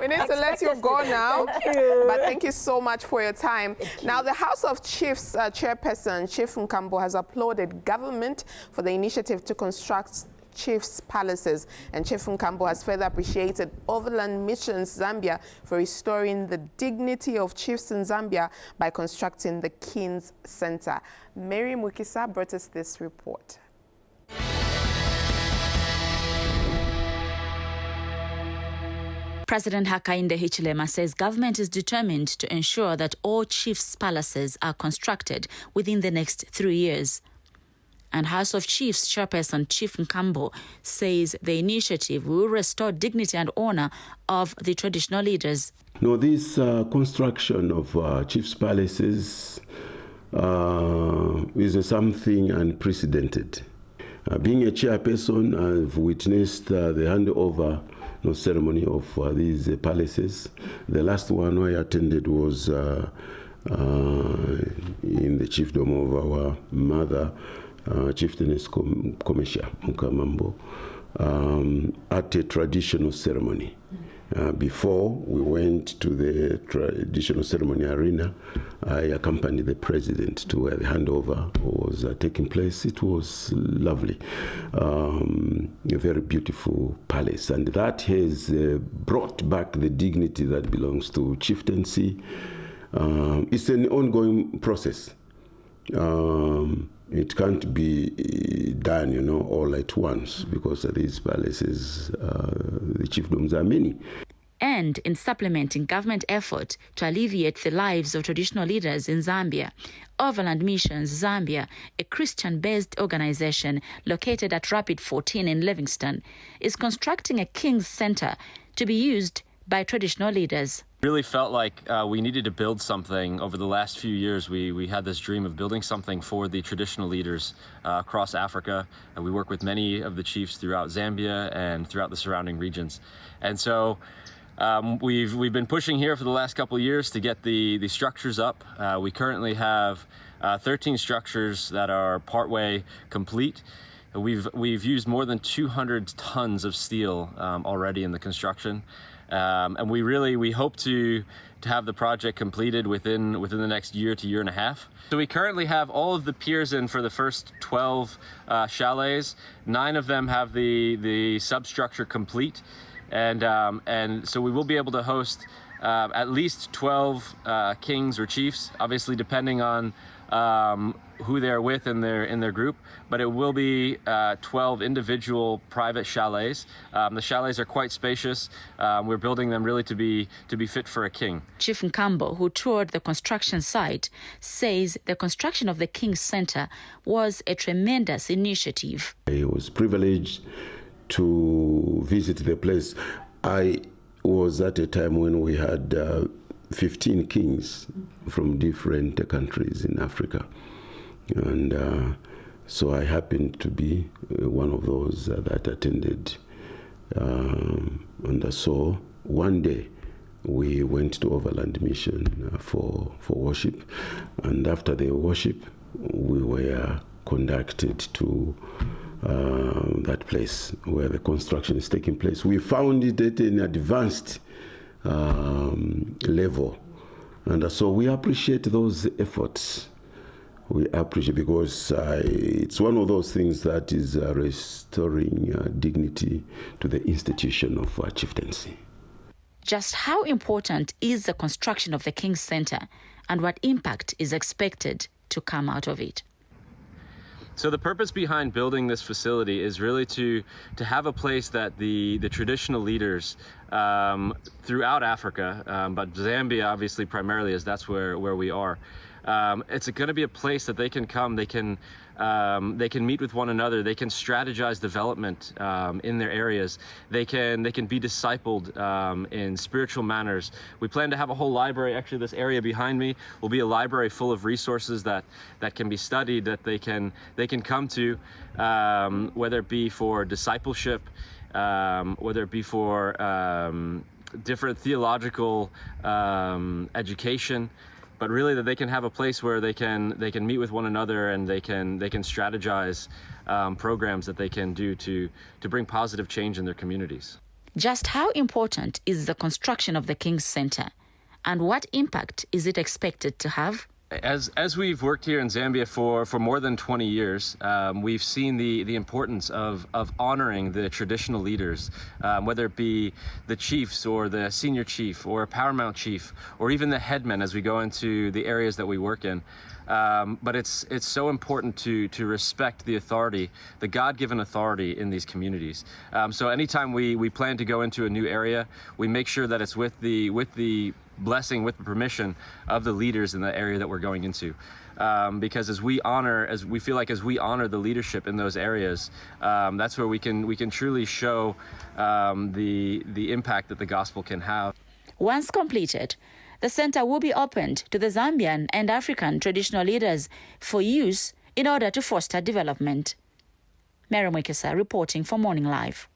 We need to let you go now. Thank you. But thank you so much for your time. Now, the House of Chiefs chairperson, Chief Nkambo, has applauded government for the initiative to construct Chiefs' palaces, and Chief Nkambo has further appreciated Overland Missions Zambia for restoring the dignity of chiefs in Zambia by constructing the King's Center. Mary Mwiikisa brought us this report. President Hakainde Hichilema says government is determined to ensure that all chiefs' palaces are constructed within the next 3 years. And House of Chiefs chairperson Chief Nkambo says the initiative will restore dignity and honor of the traditional leaders. No, this construction of chiefs' palaces is something unprecedented. Being a chairperson, I've witnessed the handover ceremony of these palaces. The last one I attended was in the chiefdom of our mother, Chieftainess Komesha Mukamambo, at a traditional ceremony. Before we went to the traditional ceremony arena, I accompanied the president to where the handover was taking place. It was lovely, a very beautiful palace, and that has brought back the dignity that belongs to chieftaincy. It's an ongoing process. It can't be done, all at once, because these palaces, the chiefdoms are many. And in supplementing government effort to alleviate the lives of traditional leaders in Zambia, Overland Missions Zambia, a Christian-based organization located at Rapid 14 in Livingston, is constructing a King's Center to be used by traditional leaders. Really felt like we needed to build something. Over the last few years, we had this dream of building something for the traditional leaders across Africa. We work with many of the chiefs throughout Zambia and throughout the surrounding regions. And so we've been pushing here for the last couple of years to get the structures up. We currently have 13 structures that are partway complete. We've used more than 200 tons of steel already in the construction. And we hope to have the project completed within the next year to year and a half. So we currently have all of the piers in for the first 12 chalets. 9 of them have the substructure complete, and so we will be able to host at least 12 kings or chiefs, obviously depending on who they're with in their group, but it will be 12 individual private chalets. The chalets are quite spacious. We're building them really to be fit for a king. Chief Nkambo, who toured the construction site, says the construction of the King's Center was a tremendous initiative. I was privileged to visit the place. I was at a time when we had 15 kings from different countries in Africa. And so I happened to be one of those that attended. And so one day we went to Overland Mission for worship. And after the worship, we were conducted to that place where the construction is taking place. We found it at an advanced level. And so we appreciate those efforts. We appreciate, because it's one of those things that is restoring dignity to the institution of chieftaincy. Just how important is the construction of the King's Center, and what impact is expected to come out of it? So the purpose behind building this facility is really to have a place that the traditional leaders throughout Africa, but Zambia obviously primarily, as that's where we are. It's going to be a place that they can come, they can meet with one another, they can strategize development in their areas, they can be discipled in spiritual manners. We plan to have a whole library. Actually, this area behind me will be a library full of resources that can be studied, that they can come to, whether it be for discipleship, whether it be for different theological education, but really that they can have a place where they can meet with one another, and they can strategize programs that they can do to bring positive change in their communities. Just how important is the construction of the King's Center, and what impact is it expected to have? As we've worked here in Zambia for more than 20 years, we've seen the importance of honoring the traditional leaders, whether it be the chiefs or the senior chief or a paramount chief or even the headmen as we go into the areas that we work in. But it's so important to respect the authority, the God-given authority in these communities. So anytime we plan to go into a new area, we make sure that it's with the blessing, with the permission of the leaders in the area that we're going into. Because as we honor the leadership in those areas, that's where we can truly show the impact that the gospel can have. Once completed, the center will be opened to the Zambian and African traditional leaders for use in order to foster development. Mwiikisa reporting for Morning Live.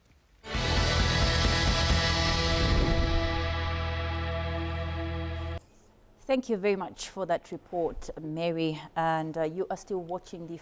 Thank you very much for that report, Mary. And you are still watching the